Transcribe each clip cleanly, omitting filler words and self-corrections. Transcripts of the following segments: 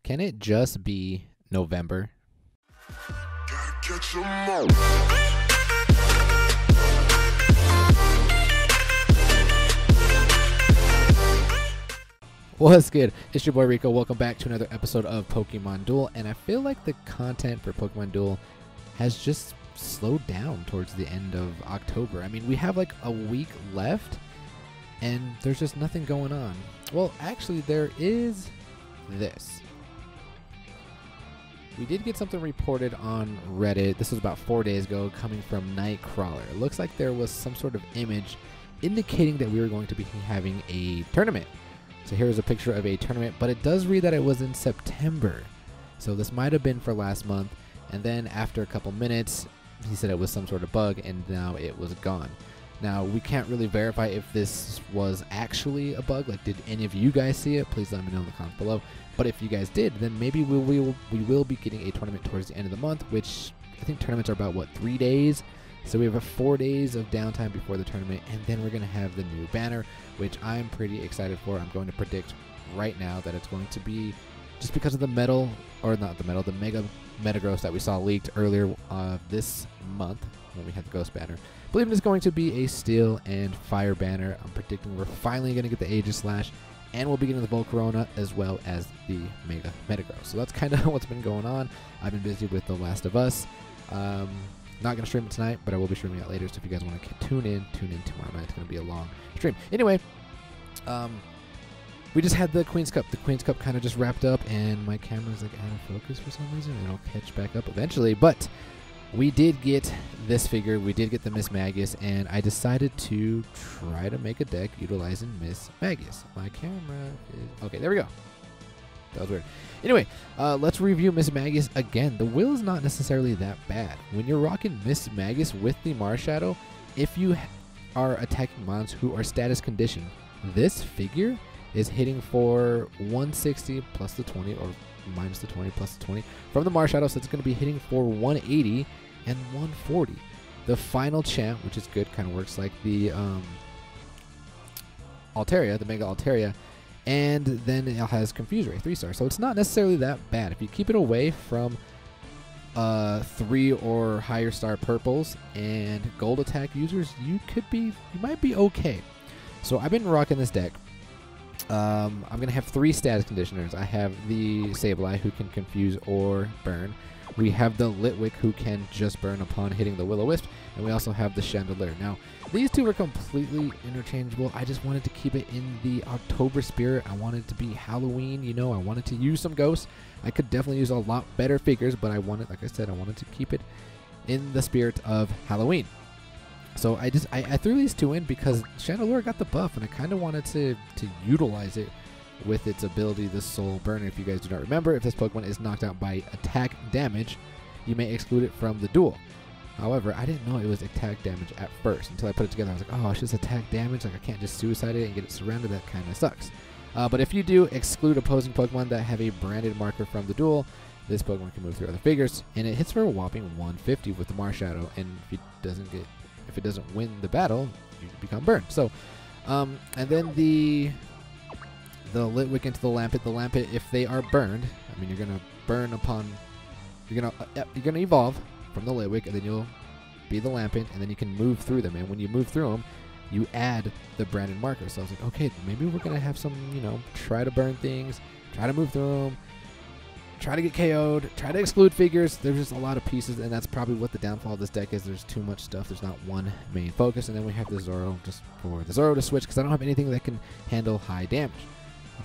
Can it just be November? What's good? It's your boy Rico. Welcome back to another episode of Pokemon Duel, and I feel like the content for Pokemon Duel has just slowed down towards the end of October. I mean, we have like a week left, and there's just nothing going on. Well, actually, there is this. We did get something reported on Reddit. This was about 4 days ago, coming from Nightcrawler. It looks like there was some sort of image indicating that we were going to be having a tournament. So here's a picture of a tournament, but it does read that it was in September. So this might have been for last month, and then after a couple minutes, he said it was some sort of bug, and now it was gone. Now, we can't really verify if this was actually a bug. Like, did any of you guys see it? Please let me know in the comments below. But if you guys did, then maybe we will be getting a tournament towards the end of the month, which I think tournaments are about, what, 3 days? So we have 4 days of downtime before the tournament, and then we're going to have the new banner, which I'm pretty excited for. I'm going to predict right now that it's going to be, just because of the metal, or not the metal, the Mega Metagross that we saw leaked earlier this month when we had the Ghost banner. I believe it's going to be a Steel and Fire banner. I'm predicting we're finally going to get the Aegislash, and we'll be getting the Volcarona as well as the Mega Metagross. So that's kind of what's been going on. I've been busy with The Last of Us. Not going to stream it tonight, but I will be streaming it later, so if you guys want to tune in tomorrow night. It's going to be a long stream. Anyway, we just had the Queen's Cup. The Queen's Cup kind of just wrapped up, and my camera's like out of focus for some reason. It'll catch back up eventually, but we did get this figure. We did get the Mismagius, and I decided to try to make a deck utilizing Mismagius. My camera is... Okay, there we go. That was weird. Anyway, let's review Mismagius again. The will is not necessarily that bad. When you're rocking Mismagius with the Marshadow, if you are attacking mons who are status conditioned, this figure is hitting for 160 plus the 20, or minus the 20 plus the 20 from the Marshadow, so it's going to be hitting for 180 and 140. The final champ, which is good, kind of works like the Altaria, the Mega Altaria, and then it has Confuse Ray, 3-star. So it's not necessarily that bad. If you keep it away from 3 or higher star purples and gold attack users, you might be okay. So I've been rocking this deck. I'm going to have 3 status conditioners. I have the Sableye, who can confuse or burn. We have the Litwick, who can just burn upon hitting the Will-O-Wisp. And we also have the Chandelier. Now, these two are completely interchangeable. I just wanted to keep it in the October spirit. I wanted it to be Halloween, you know. I wanted to use some ghosts. I could definitely use a lot better figures, but I wanted, like I said, I wanted to keep it in the spirit of Halloween. So I threw these two in because Chandelier got the buff, and I kind of wanted to utilize it with its ability, the Soul Burner. If you guys do not remember, if this Pokemon is knocked out by attack damage, you may exclude it from the duel. However, I didn't know it was attack damage at first until I put it together. I was like, oh, it's just attack damage. Like, I can't just suicide it and get it surrounded. That kind of sucks. But if you do exclude opposing Pokemon that have a branded marker from the duel, this Pokemon can move through other figures, and it hits for a whopping 150 with the Marshadow. And if it doesn't win the battle, you become burned. So, and then the Litwick into the Lampet. The Lampet, if they are burned, I mean, you're gonna burn upon. You're gonna evolve from the Litwick, and then you'll be the Lampet, and then you can move through them. And when you move through them, you add the branded marker. So I was like, okay, maybe we're gonna have some, you know, try to burn things, try to move through them, try to get KO'd, try to exclude figures. There's just a lot of pieces, and that's probably what the downfall of this deck is. There's too much stuff. There's not one main focus. And then we have the Zoro, just for the Zoro to switch, because I don't have anything that can handle high damage.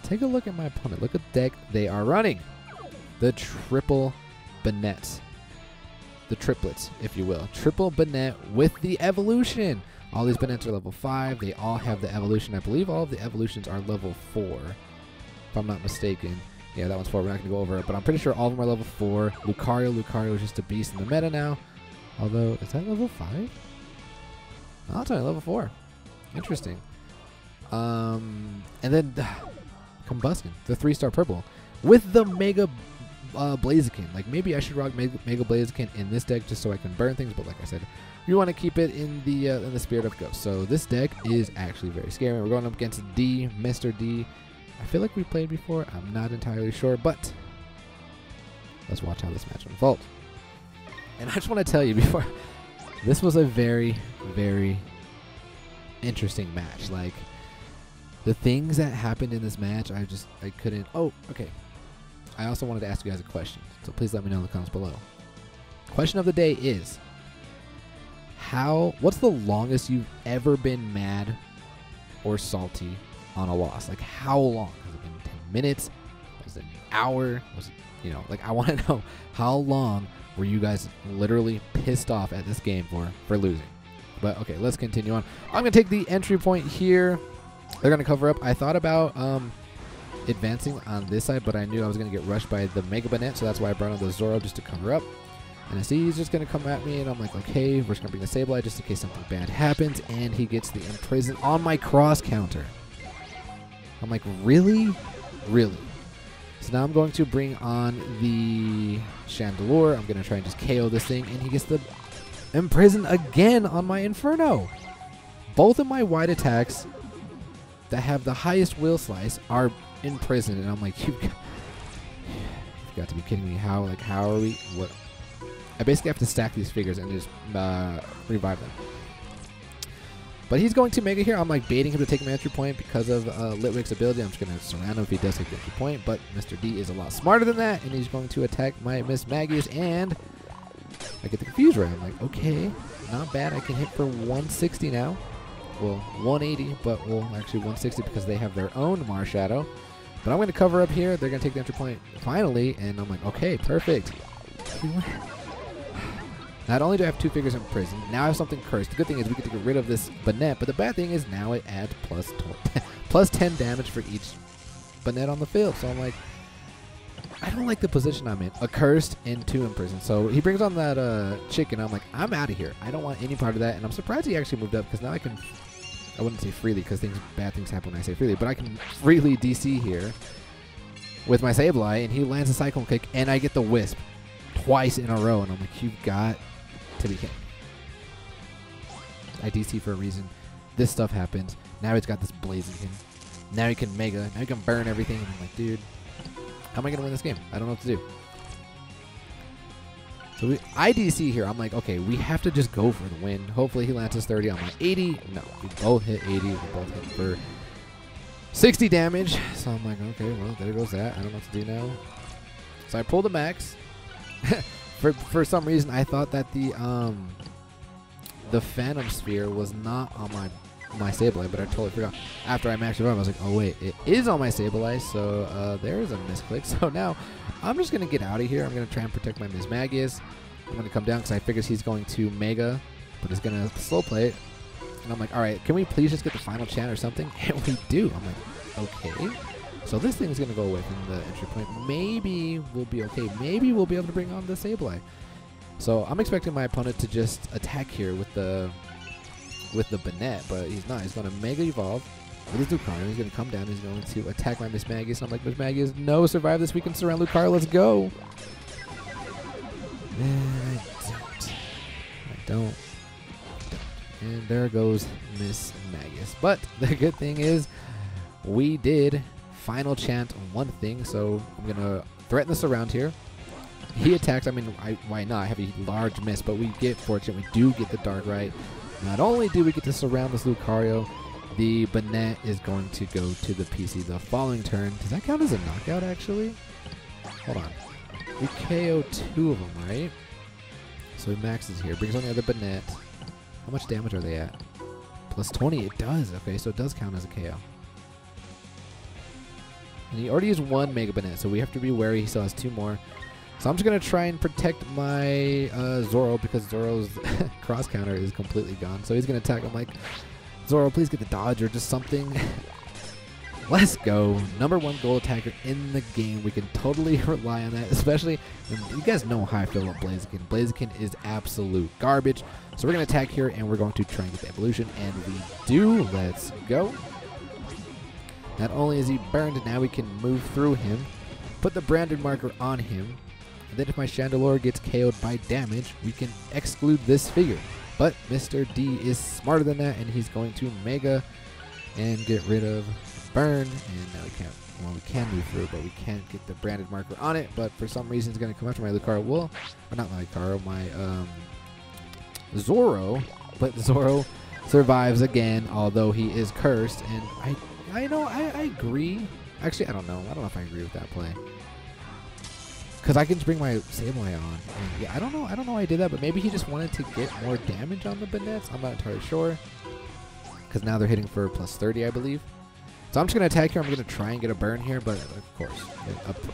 Take a look at my opponent. Look at the deck they are running. The triple Banette. The triplets, if you will. Triple Banette with the evolution. All these Banettes are level 5. They all have the evolution. I believe all of the evolutions are level 4, if I'm not mistaken. Yeah, that one's 4. We're not going to go over it, but I'm pretty sure all of them are level 4. Lucario is just a beast in the meta now. Although, is that level 5? Oh, it's only level 4. Interesting. And then Combustion, the 3-star purple, with the Mega Blaziken. Like, maybe I should rock Mega Blaziken in this deck just so I can burn things, but like I said, you want to keep it in the spirit of Ghost. So this deck is actually very scary. We're going up against D, Mr. D. I feel like we played before. I'm not entirely sure, but let's watch how this match unfolds. And I just want to tell you before, this was a very, very interesting match. Like, the things that happened in this match, I couldn't. Oh, okay. I also wanted to ask you guys a question, so please let me know in the comments below. Question of the day is, what's the longest you've ever been mad or salty on a loss? Like, how long? Has it been 10 minutes? Was it an hour? Was it, you know, like, I want to know, how long were you guys literally pissed off at this game for losing? But okay, let's continue on. I'm going to take the entry point here. They're going to cover up. I thought about advancing on this side, but I knew I was going to get rushed by the Mega Banette, so that's why I brought on the Zoro just to cover up. And I see he's just going to come at me, and I'm like, okay, we're just going to bring the Sableye just in case something bad happens, and he gets the Imprison on my cross counter. I'm like, really? Really? So now I'm going to bring on the Chandelure. I'm going to try and just KO this thing, and he gets the Imprison again on my Inferno. Both of my wide attacks that have the highest will slice are imprisoned, and I'm like, you've got to be kidding me. How are we? What? I basically have to stack these figures and just revive them. But he's going to Mega here. I'm like baiting him to take an entry point because of Litwick's ability. I'm just going to surround him if he does take the entry point. But Mr. D is a lot smarter than that, and he's going to attack my Mismagius, and I get the Confuse Ray. I'm like, okay, not bad. I can hit for 160 now. Well, 180, but well, actually 160 because they have their own Marshadow. But I'm going to cover up here. They're going to take the entry point finally, and I'm like, okay, perfect. Not only do I have 2 figures in prison, now I have something cursed. The good thing is we get to get rid of this Banette, but the bad thing is now it adds plus 10 damage for each Banette on the field. So I'm like, I don't like the position I'm in. A cursed and 2 in prison. So he brings on that chicken. I'm like, I'm out of here. I don't want any part of that. And I'm surprised he actually moved up because now I can, I wouldn't say freely because bad things happen when I say freely, but I can freely DC here with my Sableye, and he lands a Cyclone Kick, and I get the Wisp twice in a row. And I'm like, you've got to be kidding. I DC for a reason. This stuff happens. Now he's got this Blaziken. Now he can Mega. Now he can burn everything. And I'm like, dude, how am I going to win this game? I don't know what to do. So I DC here. I'm like, okay, we have to just go for the win. Hopefully he lands his 30 on my 80. No, we both hit 80. We both hit for 60 damage. So I'm like, okay, well, there goes that. I don't know what to do now. So I pull the max. For some reason, I thought that the Phantom Sphere was not on my Sableye, but I totally forgot. After I maxed it out, I was like, oh wait, it is on my Sableye, so there's a misclick. So now I'm just going to get out of here. I'm going to try and protect my Mismagius. I'm going to come down because I figure he's going to Mega, but he's going to slow play it. And I'm like, all right, can we please just get the final chant or something? And we do. I'm like, okay. So this thing is going to go away from the entry point. Maybe we'll be okay. Maybe we'll be able to bring on the Sableye. So I'm expecting my opponent to just attack here with the Banette, but he's not. He's going to Mega Evolve with his Lucario. He's going to come down. He's going to attack my Mismagius. I'm like, Mismagius, no, survive this. We can surround Lucario. Let's go. And I don't. And there goes Mismagius. But the good thing is we did final chant one thing, so I'm going to threaten the surround here. He attacks. I mean, why not? I have a large miss, but we get fortunate. We do get the Dark Right. Not only do we get to surround this Lucario, the Banette is going to go to the PC the following turn. Does that count as a knockout, actually? Hold on. We KO 2 of them, right? So he maxes here. Brings on the other Banette. How much damage are they at? Plus 20. It does. Okay, so it does count as a KO. And he already used 1 Mega Banette, so we have to be wary. He still has 2 more. So I'm just going to try and protect my Zoro because Zoro's cross counter is completely gone. So he's going to attack. I'm like, Zoro, please get the dodge or just something. Let's go. #1 gold attacker in the game. We can totally rely on that, especially when you guys know how I feel about Blaziken. Blaziken is absolute garbage. So we're going to attack here, and we're going to try and get the evolution, and we do. Let's go. Not only is he burned, now we can move through him, put the branded marker on him, and then if my Chandelure gets KO'd by damage, we can exclude this figure. But Mr. D is smarter than that, and he's going to Mega and get rid of Burn, and now we can't. Well, we can move through, but we can't get the branded marker on it. But for some reason, it's going to come after my Lucario. Well, or not my Lucario, my Zoro. But Zoro survives again, although he is cursed. And I agree. Actually, I don't know. I don't know if I agree with that play. Because I can just bring my Sableye on. And yeah, I don't know why I did that, but maybe he just wanted to get more damage on the Banettes. I'm not entirely sure. Because now they're hitting for plus 30, I believe. So I'm just going to attack here. I'm going to try and get a burn here, but of course,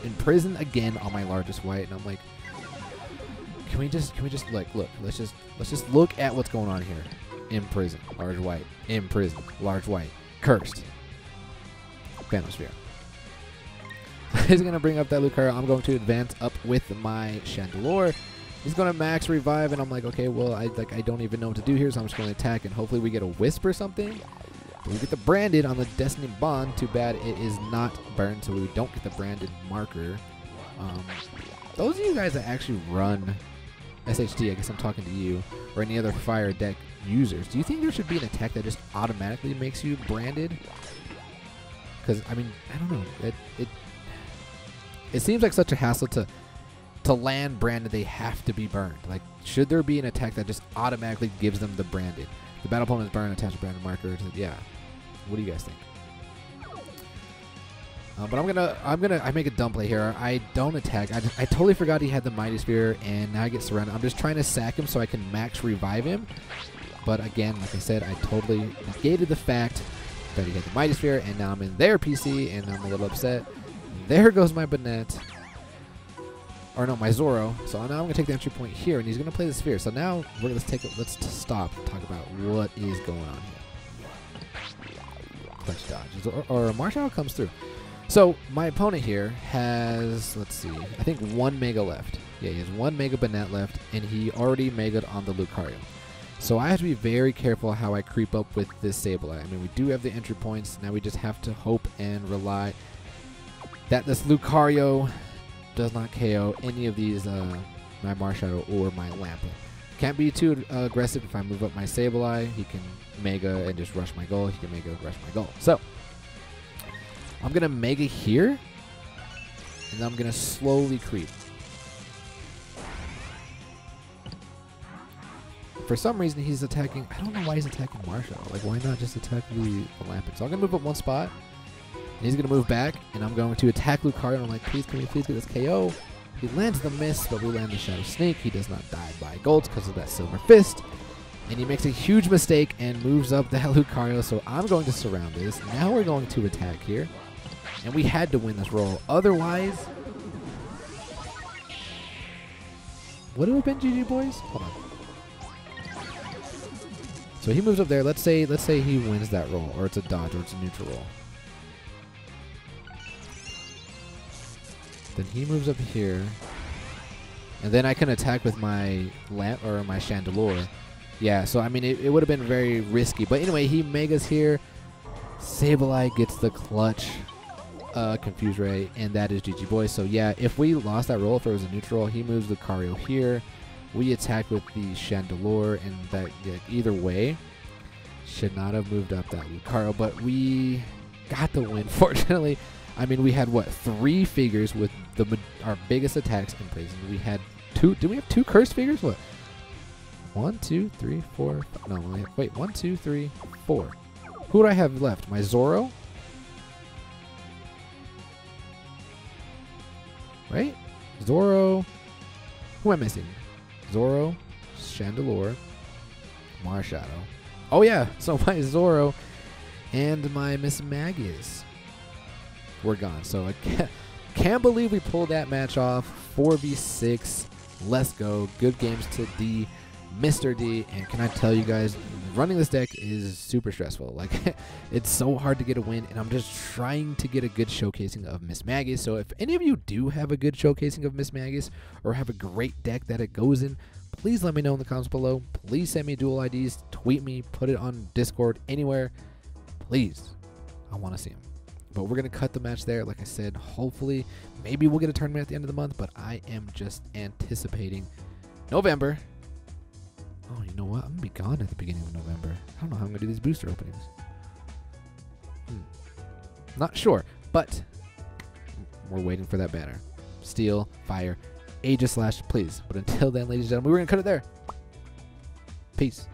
imprison again on my largest white. And I'm like, can we just look, let's just look at what's going on here. Imprison, large white, imprison, large white, cursed. Vanosphere. He's going to bring up that Lucario. I'm going to advance up with my Chandelure. He's going to max revive, and I'm like, okay, well, I don't even know what to do here, so I'm just going to attack, and hopefully we get a Wisp or something. But we get the branded on the Destiny Bond. Too bad it is not burned, so we don't get the branded marker. Those of you guys that actually run SHD, I guess I'm talking to you, or any other fire deck users, do you think there should be an attack that just automatically makes you branded? Because, I mean, I don't know. It seems like such a hassle to land branded. They have to be burned. Like, should there be an attack that just automatically gives them the branded? The battle opponent is burned, attach a branded marker. Yeah. What do you guys think? But I make a dumb play here. I don't attack. I totally forgot he had the Mighty Sphere, and now I get surrounded. I'm just trying to sack him so I can max revive him. But again, like I said, I totally negated the fact that he had the Mighty Sphere, and now I'm in their PC, and I'm a little upset. There goes my Banette. Or no, my Zoro. So now I'm going to take the entry point here, and he's going to play the Sphere. So now let's stop and talk about what is going on here. Clutch dodge. Or Marshall comes through. So my opponent here has, let's see, I think 1 Mega left. Yeah, he has 1 Mega Banette left, and he already Mega'd on the Lucario. So I have to be very careful how I creep up with this Sableye. I mean, we do have the entry points. Now we just have to hope and rely that this Lucario does not KO any of these, my Marshadow or my Lampent. Can't be too aggressive. If I move up my Sableye, he can Mega and just rush my goal. He can Mega rush my goal. So I'm going to Mega here, and I'm going to slowly creep. For some reason, he's attacking. I don't know why he's attacking Marshall. Like, why not just attack the Lampent? So I'm going to move up one spot. And he's going to move back, and I'm going to attack Lucario. And I'm like, please, can we please get this KO? He lands the miss, but we land the Shadow Snake. He does not die by golds because of that Silver Fist. And he makes a huge mistake and moves up that Lucario. So I'm going to surround this. Now we're going to attack here. And we had to win this roll. Otherwise, would it have been GG, boys? Hold on. So he moves up there. Let's say he wins that roll, or it's a dodge, or it's a neutral roll. Then he moves up here, and then I can attack with my lamp or my Chandelure. Yeah, so I mean it would have been very risky, but anyway, he Megas here. Sableye gets the clutch Confuse Ray, and that is GG, boys. So yeah, if we lost that roll, if it was a neutral, he moves the Lucario here. We attack with the Chandelure, and that either way should not have moved up that Lucario, but we got the win. Fortunately, I mean, we had, what, 3 figures with our biggest attacks in prison. We had 2. Did we have 2 cursed figures? What? 1, 2, 3, 4. No, wait. 1, 2, 3, 4. Who do I have left? My Zoro? Right? Zoro. Who am I missing? Zoro, Chandelure, Marshadow. Oh, yeah. So my Zoro and my Mismagius were gone. So I can't believe we pulled that match off. 4v6. Let's go. Good games to D, Mr. D. And can I tell you guys, running this deck is super stressful. Like, it's so hard to get a win, and I'm just trying to get a good showcasing of Mismagius. So if any of you do have a good showcasing of Mismagius, or have a great deck that it goes in, please let me know in the comments below. Please send me dual IDs, tweet me, put it on Discord, anywhere. Please. I want to see them. But we're going to cut the match there. Like I said, hopefully, maybe we'll get a tournament at the end of the month, but I am just anticipating November. Oh, you know what? I'm going to be gone at the beginning of November. I don't know how I'm going to do these booster openings. Not sure. But We're waiting for that banner. Steel, fire, Aegis Slash, please. But until then, ladies and gentlemen, we're going to cut it there. Peace.